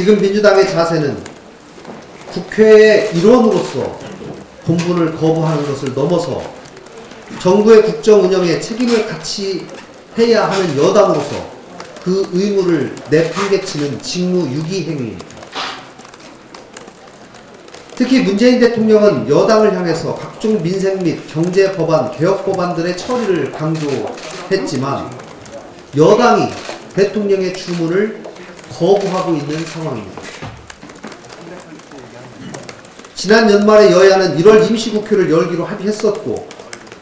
지금 민주당의 자세는 국회의 일원으로서 본분을 거부하는 것을 넘어서 정부의 국정 운영에 책임을 같이 해야 하는 여당으로서 그 의무를 내팽개치는 직무유기 행위입니다. 특히 문재인 대통령은 여당을 향해서 각종 민생 및 경제 법안, 개혁 법안들의 처리를 강조했지만 여당이 대통령의 주문을 거부하고 있는 상황입니다. 지난 연말에 여야는 1월 임시국회를 열기로 합의했었고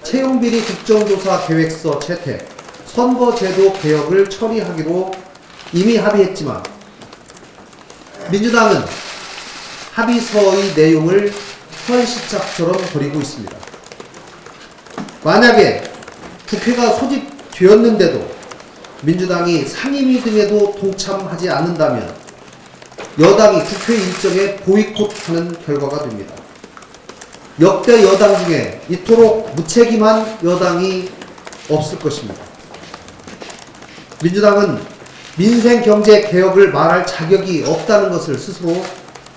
채용비리 국정조사 계획서 채택, 선거제도 개혁을 처리하기로 이미 합의했지만 민주당은 합의서의 내용을 현시착처럼 버리고 있습니다. 만약에 국회가 소집되었는데도 민주당이 상임위 등에도 동참하지 않는다면 여당이 국회 일정에 보이콧하는 결과가 됩니다. 역대 여당 중에 이토록 무책임한 여당이 없을 것입니다. 민주당은 민생 경제 개혁을 말할 자격이 없다는 것을 스스로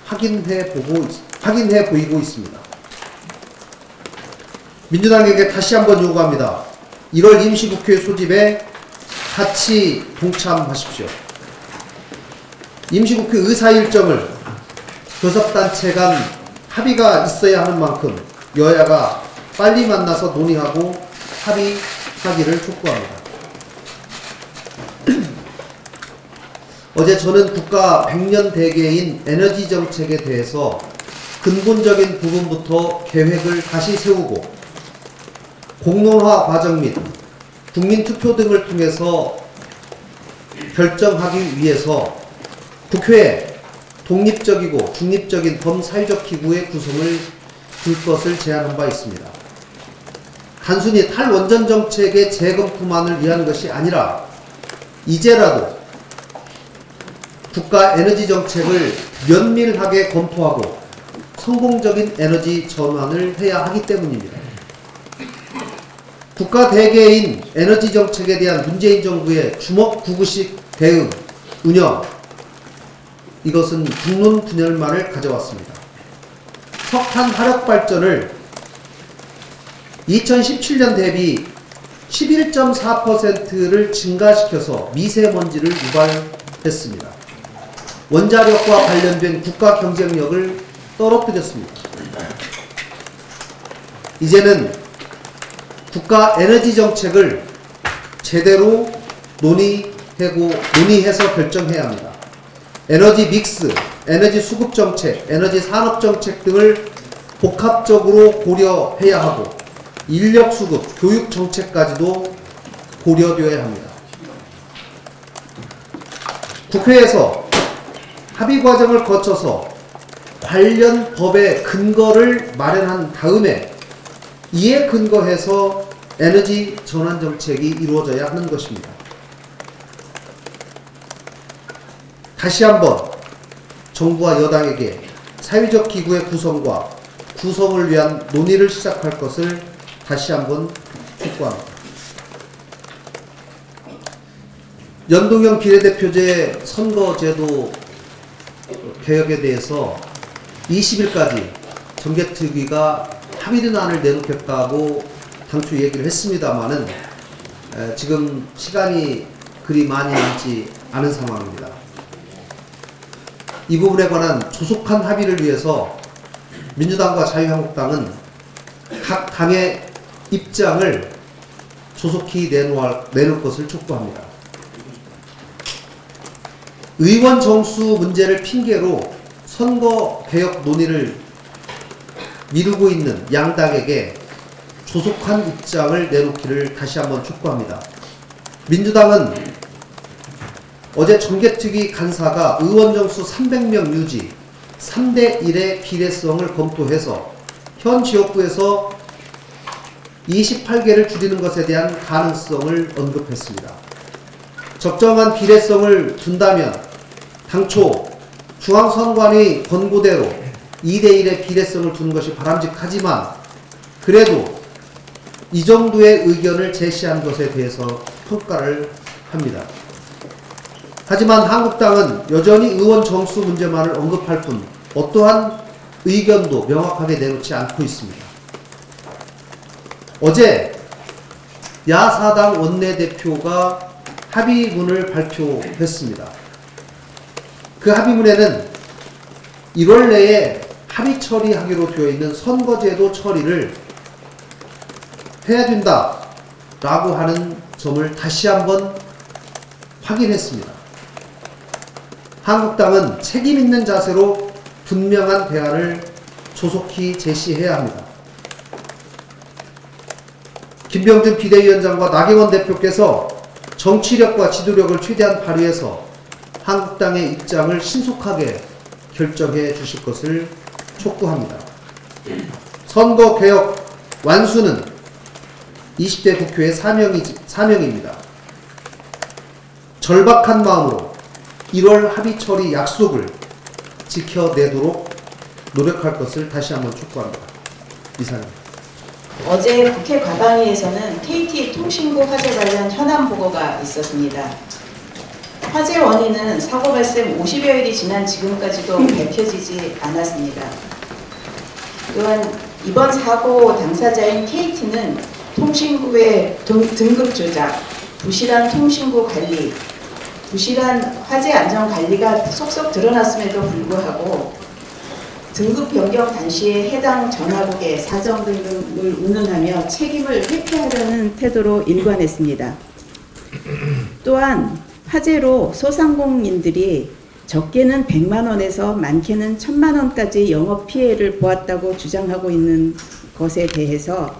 확인해 보이고 있습니다. 민주당에게 다시 한번 요구합니다. 1월 임시국회 소집에 같이 동참하십시오. 임시국회 의사 일정을 교섭단체 간 합의가 있어야 하는 만큼 여야가 빨리 만나서 논의하고 합의하기를 촉구합니다. 어제 저는 국가 100년 대계인 에너지 정책에 대해서 근본적인 부분부터 계획을 다시 세우고 공론화 과정 및 국민투표 등을 통해서 결정하기 위해서 국회에 독립적이고 중립적인 범사회적 기구의 구성을 둘 것을 제안한 바 있습니다. 단순히 탈원전 정책의 재검토만을 위한 것이 아니라 이제라도 국가 에너지 정책을 면밀하게 검토하고 성공적인 에너지 전환을 해야 하기 때문입니다. 국가 대개인 에너지 정책에 대한 문재인 정부의 주먹구구식 대응, 운영, 이것은 국론분열만을 가져왔습니다. 석탄 화력 발전을 2017년 대비 11.4%를 증가시켜서 미세먼지를 유발했습니다. 원자력과 관련된 국가 경쟁력을 떨어뜨렸습니다. 이제는 국가 에너지 정책을 제대로 논의해서 결정해야 합니다. 에너지 믹스, 에너지 수급 정책, 에너지 산업 정책 등을 복합적으로 고려해야 하고 인력 수급, 교육 정책까지도 고려되어야 합니다. 국회에서 합의 과정을 거쳐서 관련 법의 근거를 마련한 다음에 이에 근거해서 에너지 전환 정책이 이루어져야 하는 것입니다. 다시 한번 정부와 여당에게 사회적 기구의 구성과 구성을 위한 논의를 시작할 것을 다시 한번 촉구합니다. 연동형 비례대표제 선거제도 개혁에 대해서 20일까지 정개특위가 합의된안을 내놓겠다고 당초 얘기를 했습니다마는 지금 시간이 그리 많이 남지 않은 상황입니다. 이 부분에 관한 조속한 합의를 위해서 민주당과 자유한국당은 각 당의 입장을 조속히 내놓을 것을 촉구합니다. 의원 정수 문제를 핑계로 선거 개혁 논의를 미루고 있는 양당에게 조속한 입장을 내놓기를 다시 한번 촉구합니다. 민주당은 어제 정개특위 간사가 의원 정수 300명 유지, 3대1의 비례성을 검토해서 현 지역구에서 28개를 줄이는 것에 대한 가능성을 언급했습니다. 적정한 비례성을 둔다면 당초 중앙선관위 권고대로 2대1의 비례성을 두는 것이 바람직하지만 그래도 이 정도의 의견을 제시한 것에 대해서 평가를 합니다. 하지만 한국당은 여전히 의원 정수 문제만을 언급할 뿐 어떠한 의견도 명확하게 내놓지 않고 있습니다. 어제 야사당 원내대표가 합의문을 발표했습니다. 그 합의문에는 1월 내에 합의 처리하기로 되어 있는 선거제도 처리를 해야 된다라고 하는 점을 다시 한번 확인했습니다. 한국당은 책임 있는 자세로 분명한 대안을 조속히 제시해야 합니다. 김병준 비대위원장과 나경원 대표께서 정치력과 지도력을 최대한 발휘해서 한국당의 입장을 신속하게 결정해 주실 것을 촉구합니다. 선거개혁 완수는 20대 국회의 사명입니다. 절박한 마음으로 1월 합의 처리 약속을 지켜내도록 노력할 것을 다시 한번 촉구합니다. 이상입니다. 어제 국회 과방위에서는 KT 통신구 화재 관련 현안 보고가 있었습니다. 화재 원인은 사고 발생 50여일이 지난 지금까지도 밝혀지지 않았습니다. 또한 이번 사고 당사자인 KT는 통신구의 등급 조작, 부실한 통신구 관리, 부실한 화재 안전 관리가 속속 드러났음에도 불구하고 등급 변경 당시에 해당 전화국에 사정 등급을 운운하며 책임을 회피하려는 태도로 일관했습니다. 또한 화재로 소상공인들이 적게는 100만 원에서 많게는 1000만 원까지 영업 피해를 보았다고 주장하고 있는 것에 대해서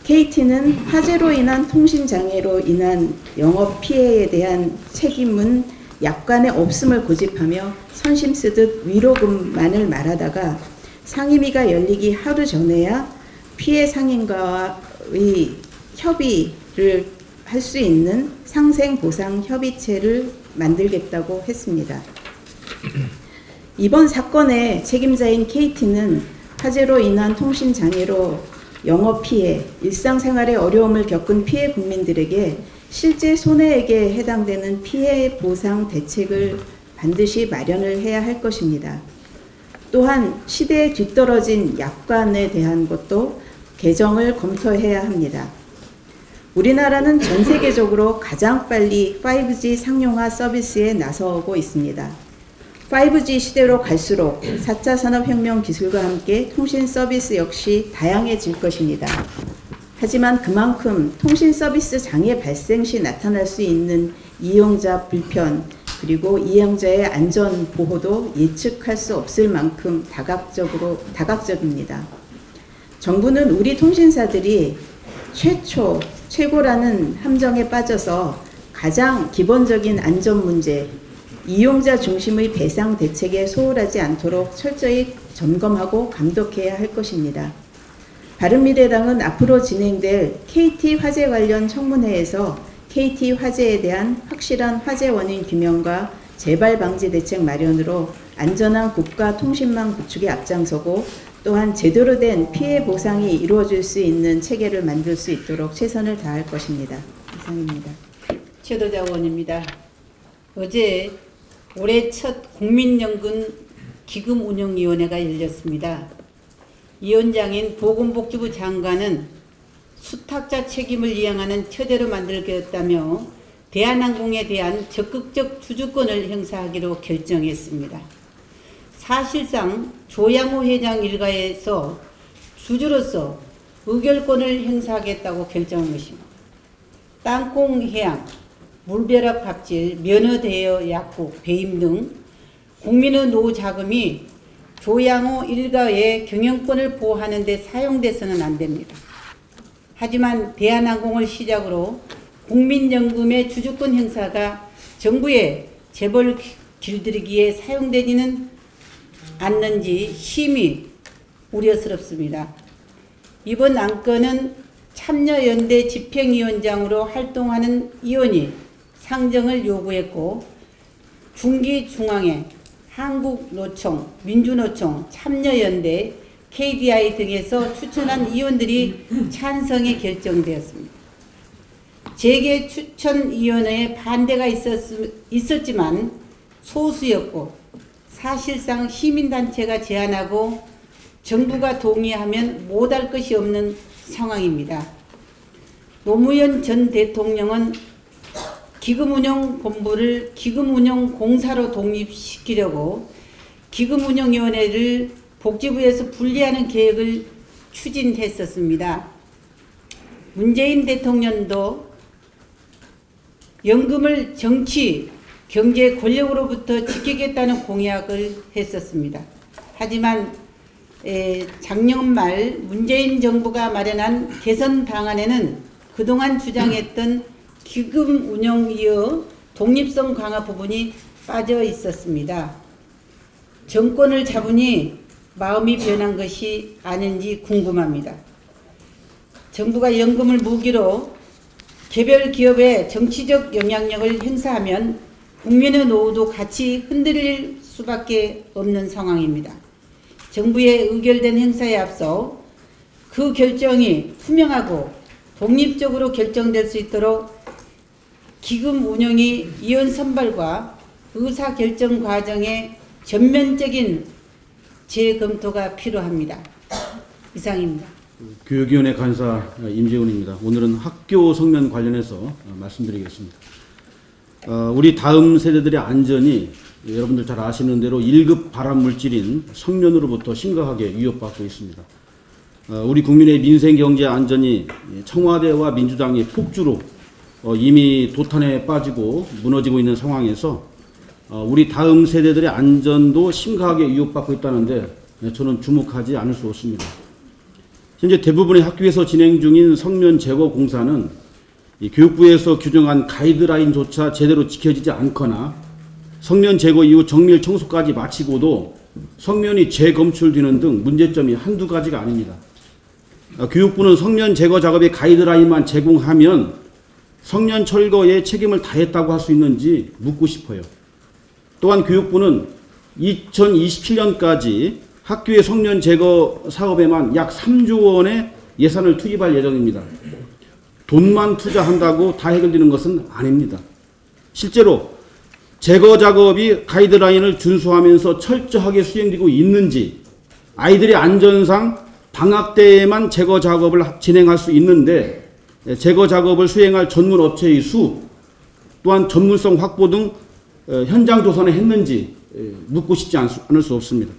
KT는 화재로 인한 통신장애로 인한 영업 피해에 대한 책임은 약관에 없음을 고집하며 선심 쓰듯 위로금만을 말하다가 상임위가 열리기 하루 전에야 피해 상인과의 협의를 할 수 있는 상생보상 협의체를 만들겠다고 했습니다. 이번 사건의 책임자인 KT는 화재로 인한 통신장애로 영업피해, 일상생활의 어려움을 겪은 피해 국민들에게 실제 손해액에 해당되는 피해 보상 대책을 반드시 마련을 해야 할 것입니다. 또한 시대에 뒤떨어진 약관에 대한 것도 개정을 검토해야 합니다. 우리나라는 전 세계적으로 가장 빨리 5G 상용화 서비스에 나서고 있습니다. 5G 시대로 갈수록 4차 산업혁명 기술과 함께 통신 서비스 역시 다양해질 것입니다. 하지만 그만큼 통신 서비스 장애 발생 시 나타날 수 있는 이용자 불편 그리고 이용자의 안전 보호도 예측할 수 없을 만큼 다각적입니다. 정부는 우리 통신사들이 최고라는 함정에 빠져서 가장 기본적인 안전 문제, 이용자 중심의 배상 대책에 소홀하지 않도록 철저히 점검하고 감독해야 할 것입니다. 바른미래당은 앞으로 진행될 KT 화재 관련 청문회에서 KT 화재에 대한 확실한 화재 원인 규명과 재발 방지 대책 마련으로 안전한 국가 통신망 구축에 앞장서고 또한 제대로 된 피해 보상이 이루어질 수 있는 체계를 만들 수 있도록 최선을 다할 것입니다. 이상입니다. 최도자 의원입니다. 어제 올해 첫 국민연금 기금운용위원회가 열렸습니다. 위원장인 보건복지부 장관은 수탁자 책임을 이행하는 처제로 만들겠다며 대한항공에 대한 적극적 주주권을 행사하기로 결정했습니다. 사실상 조양호 회장 일가에서 주주로서 의결권을 행사하겠다고 결정한 것입니다. 땅콩해양, 물벼락 갑질, 면허대여 약국, 배임 등 국민의 노후 자금이 조양호 일가의 경영권을 보호하는 데 사용돼서는 안 됩니다. 하지만 대한항공을 시작으로 국민연금의 주주권 행사가 정부의 재벌 길들이기에 사용되지는 않는지 심히 우려스럽습니다. 이번 안건은 참여연대 집행위원장으로 활동하는 위원이 상정을 요구했고 중기중앙회, 한국노총, 민주노총, 참여연대, KDI 등에서 추천한 위원들이 찬성에 결정되었습니다. 재계추천위원회에 반대가 있었지만 소수였고 사실상 시민단체가 제안하고 정부가 동의하면 못할 것이 없는 상황입니다. 노무현 전 대통령은 기금운용본부를 기금운용공사로 독립시키려고 기금운용위원회를 복지부에서 분리하는 계획을 추진했었습니다. 문재인 대통령도 연금을 정치, 경제 권력으로부터 지키겠다는 공약을 했었습니다. 하지만 작년 말 문재인 정부가 마련한 개선 방안에는 그동안 주장했던 기금 운영이어 독립성 강화 부분이 빠져 있었습니다. 정권을 잡으니 마음이 변한 것이 아닌지 궁금합니다. 정부가 연금을 무기로 개별 기업의 정치적 영향력을 행사하면 국민의 노후도 같이 흔들릴 수밖에 없는 상황입니다. 정부의 의결된 행사에 앞서 그 결정이 투명하고 독립적으로 결정될 수 있도록 기금 운영이 위원 선발과 의사결정 과정의 전면적인 재검토가 필요합니다. 이상입니다. 교육위원회 간사 임재훈입니다. 오늘은 학교 성면 관련해서 말씀드리겠습니다. 우리 다음 세대들의 안전이 여러분들 잘 아시는 대로 1급 발암물질인 성면으로부터 심각하게 위협받고 있습니다. 우리 국민의 민생 경제 안전이 청와대와 민주당의 폭주로 이미 도탄에 빠지고 무너지고 있는 상황에서 우리 다음 세대들의 안전도 심각하게 위협받고 있다는데 저는 주목하지 않을 수 없습니다. 현재 대부분의 학교에서 진행 중인 성면 제거 공사는 교육부에서 규정한 가이드라인조차 제대로 지켜지지 않거나 성면 제거 이후 정밀 청소까지 마치고도 성면이 재검출되는 등 문제점이 한두 가지가 아닙니다. 교육부는 성면 제거 작업의 가이드라인만 제공하면 성면 철거에 책임을 다했다고 할 수 있는지 묻고 싶어요. 또한 교육부는 2027년까지 학교의 성면 제거 사업에만 약 3조 원의 예산을 투입할 예정입니다. 돈만 투자한다고 다 해결되는 것은 아닙니다. 실제로 제거 작업이 가이드라인을 준수하면서 철저하게 수행되고 있는지, 아이들의 안전상 방학 때에만 제거 작업을 진행할 수 있는데 제거 작업을 수행할 전문 업체의 수, 또한 전문성 확보 등 현장 조사는 했는지 묻고 싶지 않을 수 없습니다.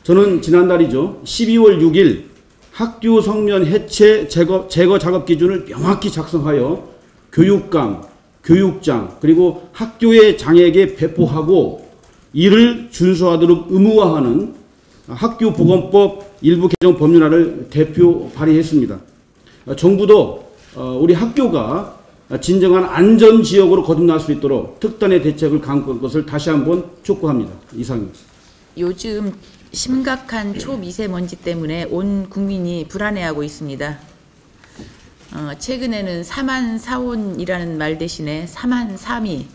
저는 지난달이죠. 12월 6일 학교 성면 해체 제거 작업 기준을 명확히 작성하여 교육감, 교육장 그리고 학교의 장에게 배포하고 이를 준수하도록 의무화하는 학교보건법 일부 개정 법률안을 대표 발의했습니다. 정부도 우리 학교가 진정한 안전지역으로 거듭날 수 있도록 특단의 대책을 강구할 것을 다시 한번 촉구합니다. 이상입니다. 요즘 심각한 초미세먼지 때문에 온 국민이 불안해하고 있습니다. 최근에는 사만사온이라는 말 대신에 사만사미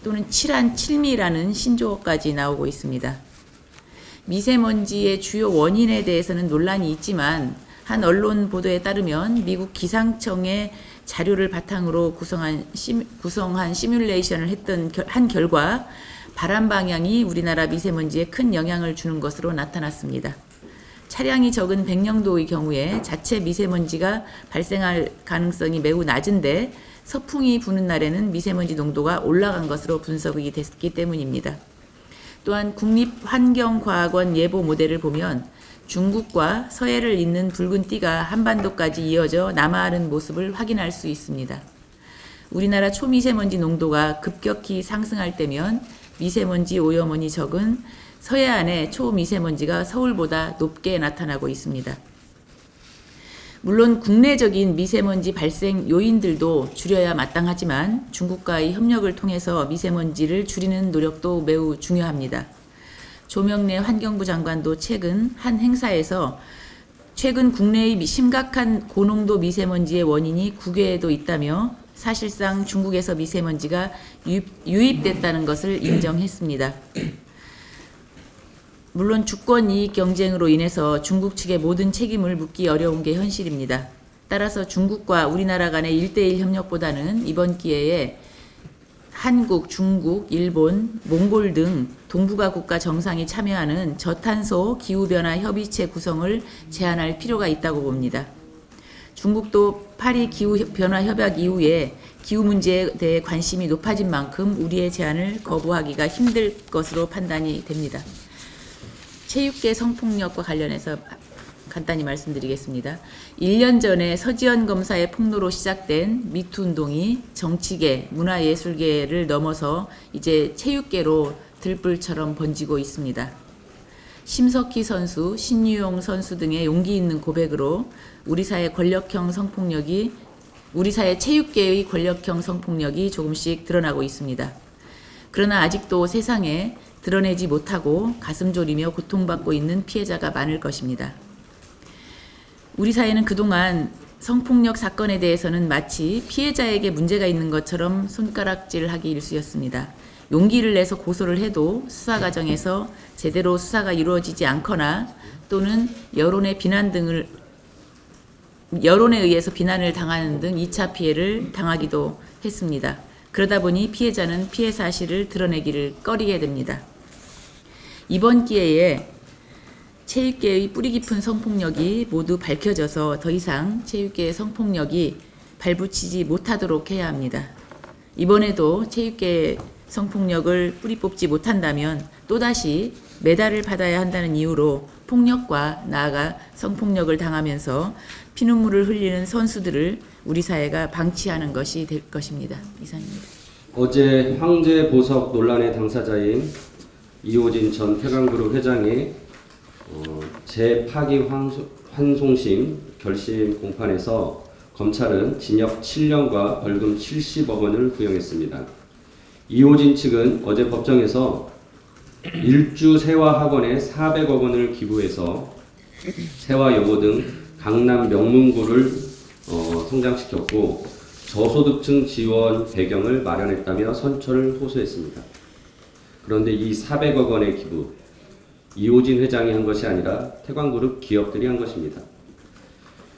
또는 칠한칠미라는 신조어까지 나오고 있습니다. 미세먼지의 주요 원인에 대해서는 논란이 있지만 한 언론 보도에 따르면 미국 기상청의 자료를 바탕으로 구성한 시뮬레이션을 한 결과 바람 방향이 우리나라 미세먼지에 큰 영향을 주는 것으로 나타났습니다. 차량이 적은 백령도의 경우에 자체 미세먼지가 발생할 가능성이 매우 낮은데 서풍이 부는 날에는 미세먼지 농도가 올라간 것으로 분석이 됐기 때문입니다. 또한 국립환경과학원 예보 모델을 보면 중국과 서해를 잇는 붉은 띠가 한반도까지 이어져 남하하는 모습을 확인할 수 있습니다. 우리나라 초미세먼지 농도가 급격히 상승할 때면 미세먼지 오염원이 적은 서해안의 초미세먼지가 서울보다 높게 나타나고 있습니다. 물론 국내적인 미세먼지 발생 요인들도 줄여야 마땅하지만 중국과의 협력을 통해서 미세먼지를 줄이는 노력도 매우 중요합니다. 조명래 환경부 장관도 최근 한 행사에서 최근 국내의 심각한 고농도 미세먼지의 원인이 국외에도 있다며 사실상 중국에서 미세먼지가 유입됐다는 것을 인정했습니다. 물론 주권 이익 경쟁으로 인해서 중국 측에 모든 책임을 묻기 어려운 게 현실입니다. 따라서 중국과 우리나라 간의 1대1 협력보다는 이번 기회에 한국, 중국, 일본, 몽골 등 동북아 국가 정상이 참여하는 저탄소 기후변화 협의체 구성을 제안할 필요가 있다고 봅니다. 중국도 파리 기후변화 협약 이후에 기후 문제에 대해 관심이 높아진 만큼 우리의 제안을 거부하기가 힘들 것으로 판단이 됩니다. 체육계 성폭력과 관련해서 간단히 말씀드리겠습니다. 1년 전에 서지현 검사의 폭로로 시작된 미투 운동이 정치계, 문화예술계를 넘어서 이제 체육계로 들불처럼 번지고 있습니다. 심석희 선수, 신유용 선수 등의 용기 있는 고백으로 우리 사회 체육계의 권력형 성폭력이 조금씩 드러나고 있습니다. 그러나 아직도 세상에 드러내지 못하고 가슴 졸이며 고통받고 있는 피해자가 많을 것입니다. 우리 사회는 그동안 성폭력 사건에 대해서는 마치 피해자에게 문제가 있는 것처럼 손가락질하기 일쑤였습니다. 용기를 내서 고소를 해도 수사 과정에서 제대로 수사가 이루어지지 않거나 또는 여론에 의해서 비난을 당하는 등 2차 피해를 당하기도 했습니다. 그러다 보니 피해자는 피해 사실을 드러내기를 꺼리게 됩니다. 이번 기회에 체육계의 뿌리 깊은 성폭력이 모두 밝혀져서 더 이상 체육계의 성폭력이 발붙이지 못하도록 해야 합니다. 이번에도 체육계의 성폭력을 뿌리 뽑지 못한다면 또다시 메달을 받아야 한다는 이유로 폭력과 나아가 성폭력을 당하면서 피눈물을 흘리는 선수들을 우리 사회가 방치하는 것이 될 것입니다. 이상입니다. 어제 황제 보석 논란의 당사자인 이호진 전 태광그룹 회장의 재파기환송심 결심 공판에서 검찰은 징역 7년과 벌금 70억 원을 구형했습니다. 이호진 측은 어제 법정에서 일주 세화학원에 400억 원을 기부해서 세화여고 등 강남 명문고를 성장시켰고 저소득층 지원 배경을 마련했다며 선처를 호소했습니다. 그런데 이 400억 원의 기부, 이호진 회장이 한 것이 아니라 태광그룹 기업들이 한 것입니다.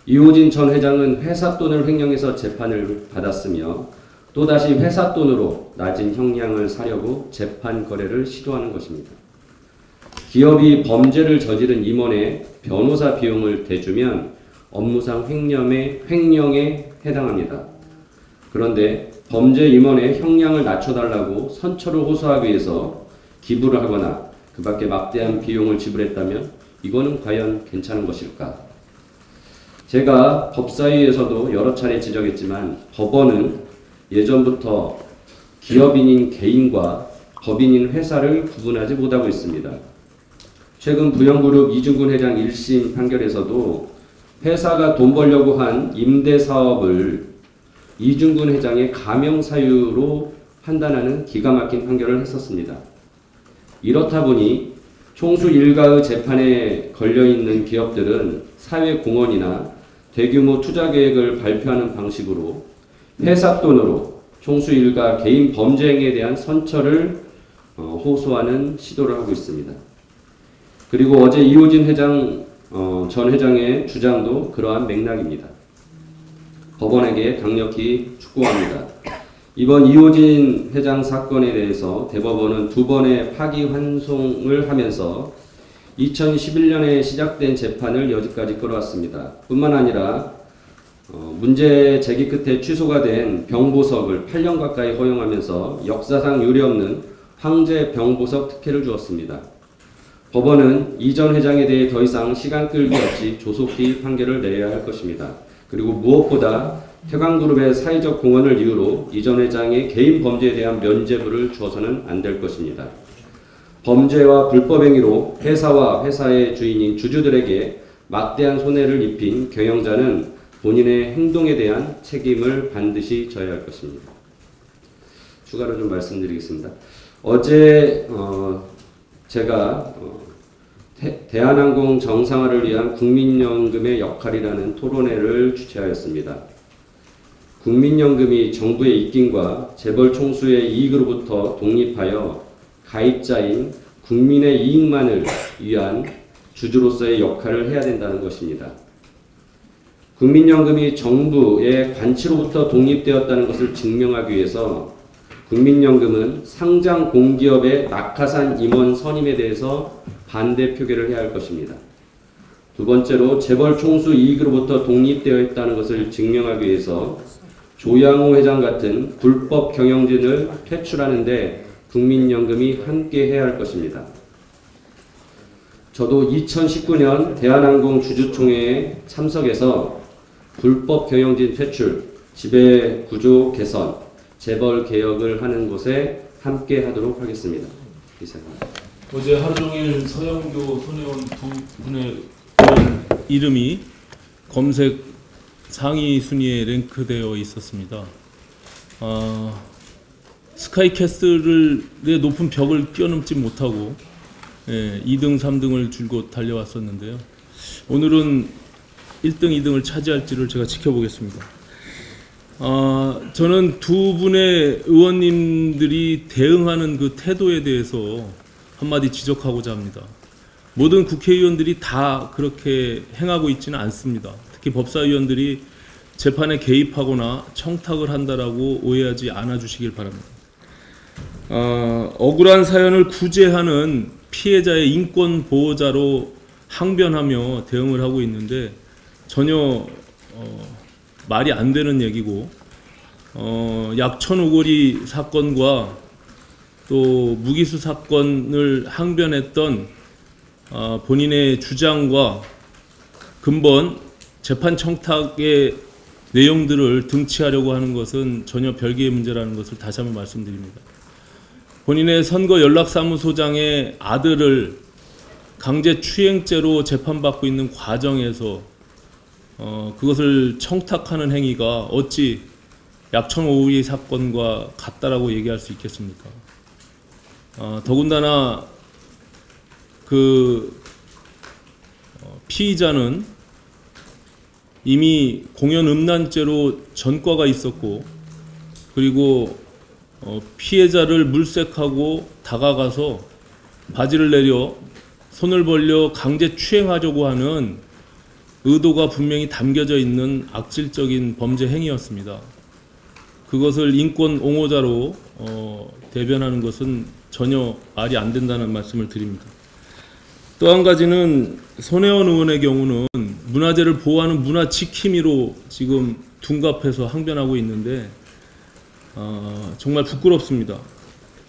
이호진 전 회장은 회사 돈을 횡령해서 재판을 받았으며 또다시 회사 돈으로 낮은 형량을 사려고 재판 거래를 시도하는 것입니다. 기업이 범죄를 저지른 임원의 변호사 비용을 대주면 업무상 횡령에 해당합니다. 그런데 범죄 임원의 형량을 낮춰달라고 선처를 호소하기 위해서 기부를 하거나 그 밖에 막대한 비용을 지불했다면 이거는 과연 괜찮은 것일까? 제가 법사위에서도 여러 차례 지적했지만 법원은 예전부터 기업인인 개인과 법인인 회사를 구분하지 못하고 있습니다. 최근 부영그룹 이중근 회장 1심 판결에서도 회사가 돈 벌려고 한 임대사업을 이중근 회장의 가명사유로 판단하는 기가 막힌 판결을 했었습니다. 이렇다 보니 총수 일가의 재판에 걸려있는 기업들은 사회공헌이나 대규모 투자계획을 발표하는 방식으로 회사 돈으로 총수 일가 개인 범죄 행위에 대한 선처를 호소하는 시도를 하고 있습니다. 그리고 어제 이호진 전 회장의 주장도 그러한 맥락입니다. 법원에게 강력히 촉구합니다. 이번 이호진 회장 사건에 대해서 대법원은 2번의 파기환송을 하면서 2011년에 시작된 재판을 여기까지 끌어왔습니다. 뿐만 아니라 문제 제기 끝에 취소가 된 병보석을 8년 가까이 허용하면서 역사상 유례없는 황제 병보석 특혜를 주었습니다. 법원은 이 전 회장에 대해 더 이상 시간 끌기 없이 조속히 판결을 내려야 할 것입니다. 그리고 무엇보다 태광그룹의 사회적 공헌을 이유로 이 전 회장의 개인 범죄에 대한 면죄부를 주어서는 안 될 것입니다. 범죄와 불법행위로 회사와 회사의 주인인 주주들에게 막대한 손해를 입힌 경영자는 본인의 행동에 대한 책임을 반드시 져야 할 것입니다. 추가로 좀 말씀드리겠습니다. 어제 제가 대한항공 정상화를 위한 국민연금의 역할이라는 토론회를 주최하였습니다. 국민연금이 정부의 입김과 재벌 총수의 이익으로부터 독립하여 가입자인 국민의 이익만을 위한 주주로서의 역할을 해야 된다는 것입니다. 국민연금이 정부의 관치로부터 독립되었다는 것을 증명하기 위해서 국민연금은 상장 공기업의 낙하산 임원 선임에 대해서 반대 표결을 해야 할 것입니다. 두 번째로 재벌 총수 이익으로부터 독립되어 있다는 것을 증명하기 위해서 조양호 회장 같은 불법 경영진을 퇴출하는 데 국민연금이 함께 해야 할 것입니다. 저도 2019년 대한항공 주주총회에 참석해서 불법 경영진 퇴출, 지배구조 개선, 재벌 개혁을 하는 곳에 함께 하도록 하겠습니다. 이상입니다. 어제 하루 종일 서영교, 손혜원 두 분의 이름이 검색 상위 순위에 랭크되어 있었습니다. 스카이캐슬의 높은 벽을 뛰어넘지 못하고 2등, 3등을 줄곧 달려왔었는데요. 오늘은 1등, 2등을 차지할지를 제가 지켜보겠습니다. 저는 두 분의 의원님들이 대응하는 그 태도에 대해서 한마디 지적하고자 합니다. 모든 국회의원들이 다 그렇게 행하고 있지는 않습니다. 특히 법사위원들이 재판에 개입하거나 청탁을 한다라고 오해하지 않아 주시길 바랍니다. 억울한 사연을 구제하는 피해자의 인권 보호자로 항변하며 대응을 하고 있는데 전혀 말이 안 되는 얘기고 약천 오거리 사건과 또 무기수 사건을 항변했던 본인의 주장과 근본 재판 청탁의 내용들을 등치하려고 하는 것은 전혀 별개의 문제라는 것을 다시 한번 말씀드립니다. 본인의 선거 연락사무소장의 아들을 강제추행죄로 재판받고 있는 과정에서 그것을 청탁하는 행위가 어찌 약천 오거리 사건과 같다라고 얘기할 수 있겠습니까? 더군다나 그 피의자는 이미 공연음란죄로 전과가 있었고 그리고 피해자를 물색하고 다가가서 바지를 내려 손을 벌려 강제 추행하려고 하는 의도가 분명히 담겨져 있는 악질적인 범죄 행위였습니다. 그것을 인권 옹호자로 대변하는 것은 전혀 말이 안 된다는 말씀을 드립니다. 또 한 가지는 손혜원 의원의 경우는 문화재를 보호하는 문화지킴이로 지금 둔갑해서 항변하고 있는데 정말 부끄럽습니다.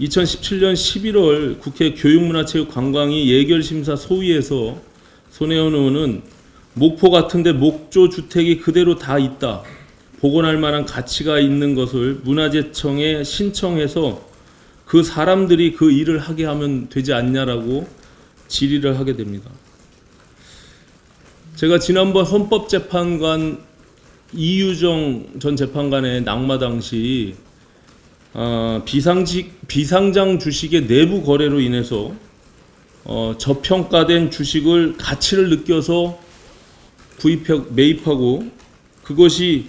2017년 11월 국회 교육문화체육관광위 예결심사 소위에서 손혜원 의원은 목포 같은데 목조주택이 그대로 다 있다. 복원할 만한 가치가 있는 것을 문화재청에 신청해서 그 사람들이 그 일을 하게 하면 되지 않냐라고 질의를 하게 됩니다. 제가 지난번 헌법재판관 이유정 전 재판관의 낙마 당시 비상장 주식의 내부 거래로 인해서 저평가된 주식을 가치를 느껴서 매입하고 그것이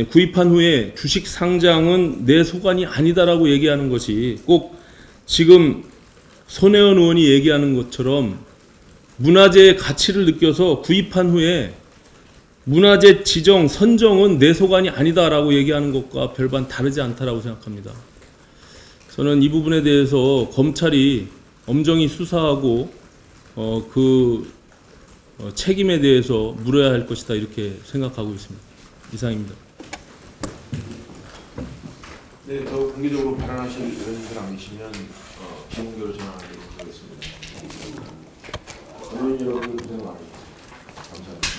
구입한 후에 주식 상장은 내 소관이 아니다라고 얘기하는 것이 꼭 지금 손혜원 의원이 얘기하는 것처럼 문화재의 가치를 느껴서 구입한 후에 문화재 지정, 선정은 내 소관이 아니다라고 얘기하는 것과 별반 다르지 않다라고 생각합니다. 저는 이 부분에 대해서 검찰이 엄정히 수사하고 그 책임에 대해서 물어야 할 것이다 이렇게 생각하고 있습니다. 이상입니다. 네, 더 공개적으로 발언하실 의원님들 안 계시면 비공개로 전환하도록 하겠습니다. 의원 여러분 고생 많으셨습니다. 감사합니다.